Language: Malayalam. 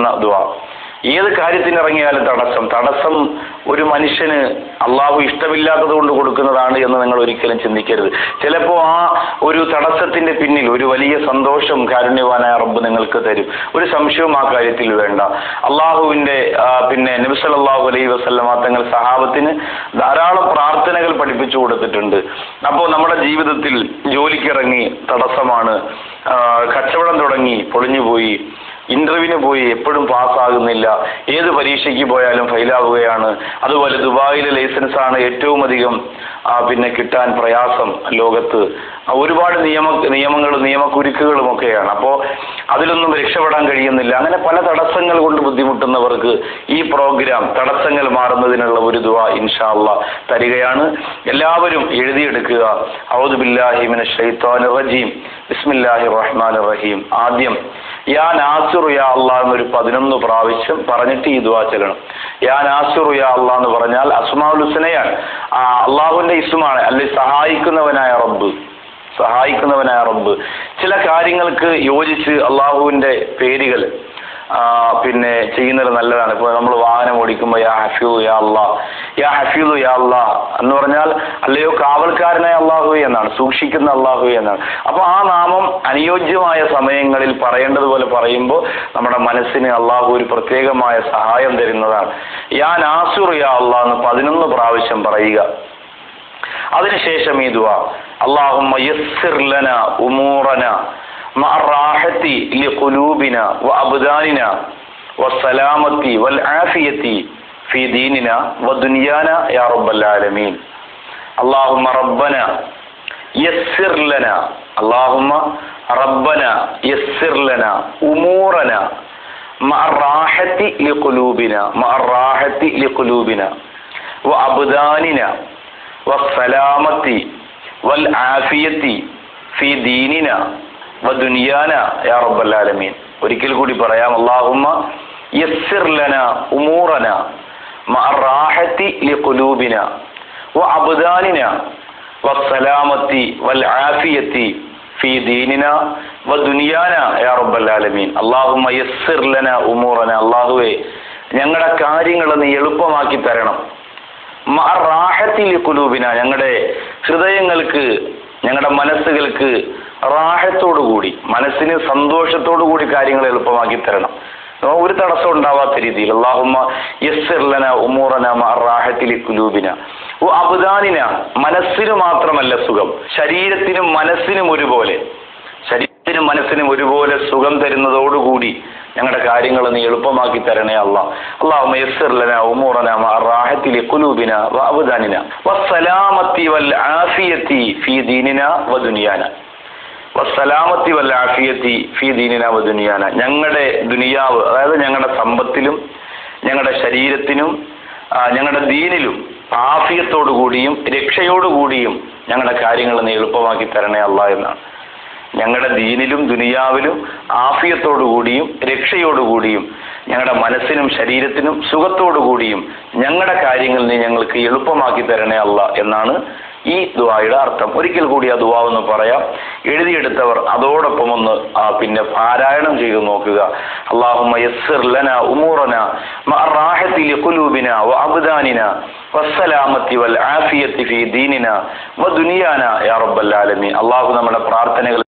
കൊടുക്കുന്ന ദുആ. ഏത് കാര്യത്തിന് ഇറങ്ങിയാലും തടസ്സം ഒരു മനുഷ്യന് അള്ളാഹു ഇഷ്ടമില്ലാത്തത് കൊണ്ട് കൊടുക്കുന്നതാണ് എന്ന് നിങ്ങൾ ഒരിക്കലും ചിന്തിക്കരുത്. ചിലപ്പോൾ ആ ഒരു തടസ്സത്തിന്റെ പിന്നിൽ ഒരു വലിയ സന്തോഷം കാരുണ്യവാനായ റബ്ബ് നിങ്ങൾക്ക് തരും. ഒരു സംശയവും ആ കാര്യത്തിൽ വേണ്ട. അള്ളാഹുവിന്റെ നബി സല്ലല്ലാഹു അലൈഹി വസല്ലമ തങ്ങൾ സഹാബത്തിന് ധാരാളം പ്രാർത്ഥനകൾ പഠിപ്പിച്ചു കൊടുത്തിട്ടുണ്ട്. അപ്പോൾ നമ്മുടെ ജീവിതത്തിൽ ജോലിക്കിറങ്ങി തടസ്സമാണ്, കച്ചവടം തുടങ്ങി പൊളിഞ്ഞുപോയി, ഇന്റർവ്യൂവിന് പോയി എപ്പോഴും പാസ്സാകുന്നില്ല, ഏത് പരീക്ഷയ്ക്ക് പോയാലും ഫെയിലാവുകയാണ്, അതുപോലെ ദുബായിലെ ലൈസൻസ് ആണ് ഏറ്റവും അധികം കിട്ടാൻ പ്രയാസം ലോകത്ത്, ഒരുപാട് നിയമക്കുരുക്കുകളും ഒക്കെയാണ്, അപ്പോൾ അതിലൊന്നും രക്ഷപ്പെടാൻ കഴിയുന്നില്ല. അങ്ങനെ പല തടസ്സങ്ങൾ കൊണ്ട് ബുദ്ധിമുട്ടുന്നവർക്ക് ഈ പ്രോഗ്രാം തടസ്സങ്ങൾ മാറുന്നതിനുള്ള ഒരു ദുആ ഇൻഷാ അല്ലാഹ് തരികയാണ്. എല്ലാവരും എഴുതിയെടുക്കുക. അഊദു ബില്ലാഹി മിനശ് ശൈത്വാനിർ റജീം, ബിസ്മില്ലാഹിർ റഹ്മാനിർ റഹീം. ആദ്യം യാ നാസിറു യാ അല്ലാഹ് എന്നൊരു 11 പ്രാവശ്യം പറഞ്ഞിട്ട് ഈ ദുആ ചൊല്ലണം. യാ നാസിറു യാ അല്ലാഹ് എന്ന് പറഞ്ഞാൽ അസ്മാഉൽ ഹുസ്നയാണ്, അള്ളാഹുവിന്റെ ഇസ്മാണ്, അല്ലെങ്കിൽ സഹായിക്കുന്നവനായ റബ്ബ്. ചില കാര്യങ്ങൾക്ക് യോജിച്ച് അള്ളാഹുവിന്റെ പേരുകൾ ചെയ്യുന്നത് നല്ലതാണ്. ഇപ്പോൾ നമ്മൾ വാഹനം ഓടിക്കുമ്പോൾ യാ ഹഫീദു യാ അല്ലാഹ്, യാ ഹഫീദു യാ അല്ലാഹ് എന്ന് പറഞ്ഞാൽ അല്ലയോ കാവൽക്കാരനായ അള്ളാഹു എന്നാണ്, സൂക്ഷിക്കുന്ന അള്ളാഹു എന്നാണ്. അപ്പൊ ആ നാമം അനുയോജ്യമായ സമയങ്ങളിൽ പറയേണ്ടതുപോലെ പറയുമ്പോൾ നമ്മുടെ മനസ്സിന് അള്ളാഹു ഒരു പ്രത്യേകമായ സഹായം തരുന്നതാണ്. യാ നാസിറു യാ അല്ലാഹ് എന്ന് 11 പ്രാവശ്യം പറയുക. അതിനുശേഷം ഈ ദുആ, അല്ലാഹുമ്മ യസ്സിർ ലനാ ഉമൂറനാ مع الراحة لقلوبنا وأبداننا والسلامة والعافية في ديننا ودنيانا يا رب العالمين. اللهم ربنا يسر لنا، اللهم ربنا يسر لنا أمورنا مع الراحة لقلوبنا وأبداننا والسلامة والعافية في ديننا വദുനിയാന യാ റബ്ബൽ ആലമീൻ. ഒരിക്കൽ കൂടി പറയാം. അല്ലാഹുമ്മ യസ്സിർ ലനാ ഉമൂറന മഅ റാഹത്തി ലിഖുലൂബിന വഅബ്ദാനിന വസ്സലാമത്തി വൽആഫിയത്തി ഫീ ദീനിന വദുനിയാന യാ റബ്ബൽ ആലമീൻ. അല്ലാഹുമ്മ യസ്സിർ ലനാ ഉമൂറന, അല്ലാഹുവേ ഞങ്ങളുടെ കാര്യങ്ങൾ നീ എളുപ്പമാക്കി തരണം. മഅ റാഹത്തി ലിഖുലൂബിന, ഞങ്ങളുടെ ഹൃദയങ്ങൾക്ക്, ഞങ്ങളുടെ മനസ്സുകൾക്ക് റാഹത്തോടുകൂടി, മനസ്സിന് സന്തോഷത്തോടുകൂടി കാര്യങ്ങൾ എളുപ്പമാക്കി തരണം, ഒരു തടസ്സം ഉണ്ടാവാത്ത രീതിയിൽ. അല്ലാഹുമ്മ യസ്സിർ ലനാ ഉമൂറന മഅ റാഹത്തി ലിഖുലൂബിന വഅബ്ദാനിന, മനസ്സിന് മാത്രമല്ല സുഖം, ശരീരത്തിനും മനസ്സിനും ഒരുപോലെ സുഖം തരുന്നതോടുകൂടി ഞങ്ങളുടെ കാര്യങ്ങൾ നീ എളുപ്പമാക്കി തരണേ അല്ലാഹ്. അല്ലാഹുമ്മ യസ്സിർ ലനാ ഉമൂറന മഅ റാഹത്തി ലിഖുലൂബിന വഅബ്ദാനിന വസ്സലാമത്തി വൽആഫിയത്തി ഫീ ദീനിന വദുനിയാന വസ്സലാമത്തി വൽആഫിയത്തി ഫീ ദീനിന വദുനിയാന. ഞങ്ങളുടെ ദുനിയാവ്, അതായത് ഞങ്ങളുടെ സമ്പത്തിലും ഞങ്ങളുടെ ശരീരത്തിനും ഞങ്ങളുടെ ദീനിലും ആഫിയത്തോടുകൂടിയും രക്ഷയോടുകൂടിയും ഞങ്ങളുടെ കാര്യങ്ങൾ നീ എളുപ്പമാക്കി തരണേ അല്ലാഹ് എന്നാണ്. ഞങ്ങളുടെ ദീനിലും ദുനിയാവിലും ആഫിയത്തോടുകൂടിയും രക്ഷയോടുകൂടിയും ഞങ്ങളുടെ മനസ്സിനും ശരീരത്തിനും സുഖത്തോടുകൂടിയും ഞങ്ങളുടെ കാര്യങ്ങൾ നീ ഞങ്ങൾക്ക് എളുപ്പമാക്കി തരണേ അല്ലാഹ് എന്നാണ് ഈ ദുആയുടെ അർത്ഥം. ഒരിക്കൽ കൂടി ആ ദുആ ഒന്ന് പറയാം. എഴുതിയെടുത്തവർ അതോടൊപ്പം ഒന്ന് പാരായണം ചെയ്തു നോക്കുക. അല്ലാഹുമ്മ യസ്സിർ ലനാ ഉമൂറന മഅ റാഹത്തി ലിഖുലൂബിന വഅബ്ദാനിന വസ്സലാമത്തി വൽആഫിയത്തി ഫീ ദീനിന വദുനിയാന യാ റബ്ബൽ ആലമീൻ. അല്ലാഹു നമ്മുടെ പ്രാർത്ഥനകൾ